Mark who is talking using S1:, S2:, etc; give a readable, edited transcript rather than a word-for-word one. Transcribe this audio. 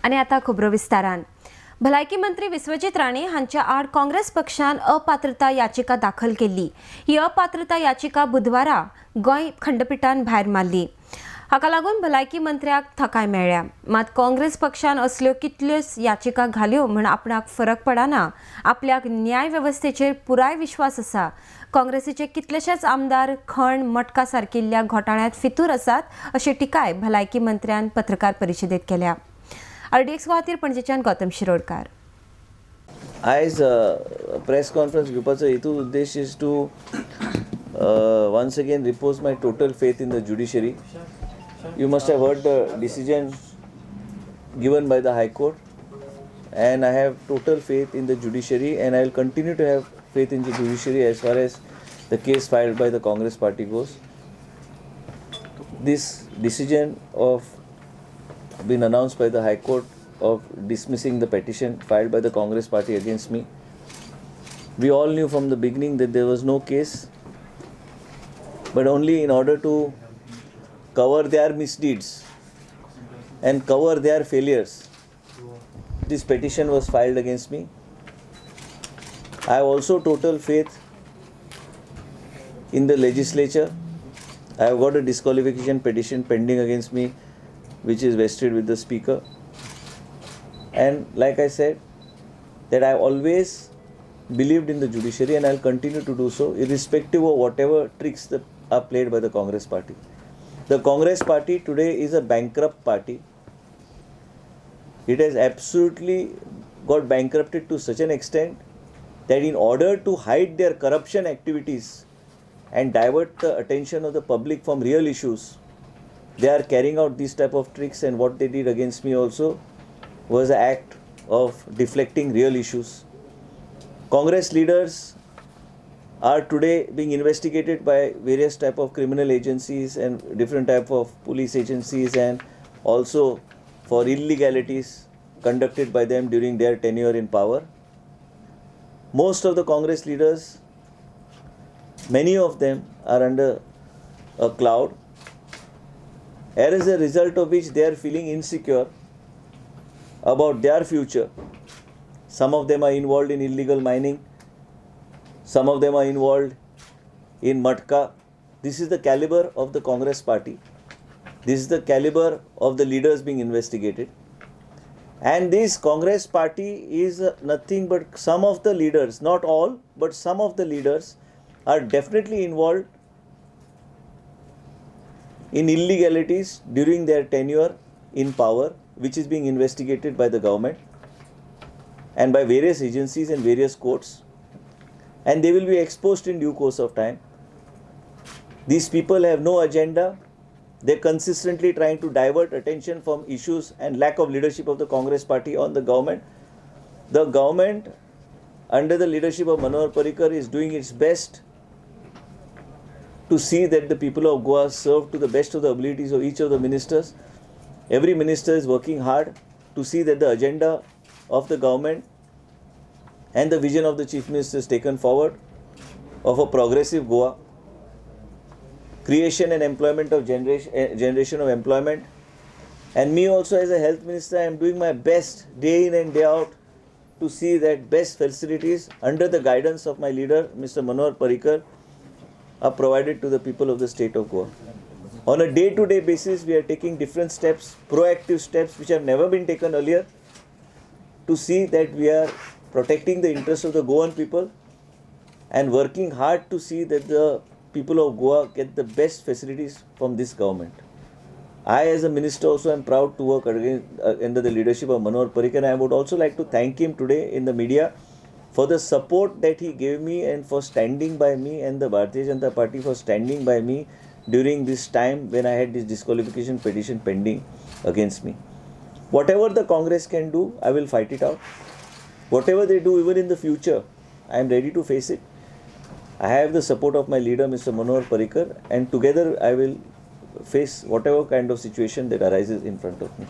S1: आणि आता खबरो विस्तारान भलायकी मंत्री विश्वजीत राणे हांच्या आड काँग्रेस पक्षान अपात्रता याचिका दाखल केली। ही अपात्रता याचिका बुधवारा गोंय खंडपीठान भायर मारली। हाका लागून भलायकी मंत्र्याक थकाय मेळ्ळ्या। मात काँग्रेस पक्षान असल्यो कितल्योच याचिका घाल्यो म्हण आपणाक फरक पडना। आपल्याक न्याय वेवस्थेचेर पुराय विश्वास आसा। काँग्रेसीचे कितलेशेच आमदार खण मटका सारकिल्ल्या घोटाळ्यांत फितूर आसात अशी टिकाय भलायकी मंत्र्यान पत्रकार परिशदेत केल्या। RDX खातीर पणजेच्यान गौतम शिरोडकार।
S2: आयज प्रेस कॉन्फरन्स घेवपाचो हेतू उद्देश is to once again repose my total faith in the judiciary. You must have heard the decision given by the High Court, and I have total faith in the judiciary, and I will continue to have faith in the judiciary as far as the case filed by the Congress party goes. This decision of been announced by the High Court of dismissing the petition filed by the Congress party against me. We all knew from the beginning that there was no case, but only in order to cover their misdeeds and cover their failures, this petition was filed against me. I have also total faith in the legislature. I have got a disqualification petition pending against me, which is vested with the speaker. And like I said, that I have always believed in the judiciary, and I will continue to do so irrespective of whatever tricks that are played by the Congress party. The Congress party today is a bankrupt party. It has absolutely got bankrupted to such an extent that in order to hide their corruption activities and divert the attention of the public from real issues, they are carrying out these type of tricks, and what they did against me also was an act of deflecting real issues. Congress leaders are today being investigated by various type of criminal agencies and different type of police agencies, and also for illegalities conducted by them during their tenure in power. Most of the Congress leaders, many of them are under a cloud, as a result of which they are feeling insecure about their future. Some of them are involved in illegal mining. Some of them are involved in matka. This is the caliber of the Congress party. This is the caliber of the leaders being investigated. And this Congress party is nothing but some of the leaders, not all, but some of the leaders are definitely involved in illegalities during their tenure in power, which is being investigated by the government and by various agencies and various courts, and they will be exposed in due course of time. These people have no agenda. They're consistently trying to divert attention from issues and lack of leadership of the Congress party on the government. The government under the leadership of Manohar Parrikar is doing its best to see that the people of Goa serve to the best of the abilities of each of the ministers. Every minister is working hard to see that the agenda of the government and the vision of the Chief Minister is taken forward of a progressive Goa, creation and employment of generation of employment. And me also as a health minister, I am doing my best day in and day out to see that best facilities under the guidance of my leader, Mr. Manohar Parrikar, are provided to the people of the state of Goa. On a day-to-day basis, we are taking different steps, proactive steps which have never been taken earlier, to see that we are protecting the interests of the Goan people and working hard to see that the people of Goa get the best facilities from this government. I as a minister also am proud to work under the leadership of Manohar Parrikar. I would also like to thank him today in the media for the support that he gave me and for standing by me, and the Bharatiya Janata Party for standing by me during this time when I had this disqualification petition pending against me. Whatever the Congress can do, I will fight it out. Whatever they do even in the future, I am ready to face it. I have the support of my leader, Mr. Manohar Parrikar, and together I will face whatever kind of situation that arises in front of me.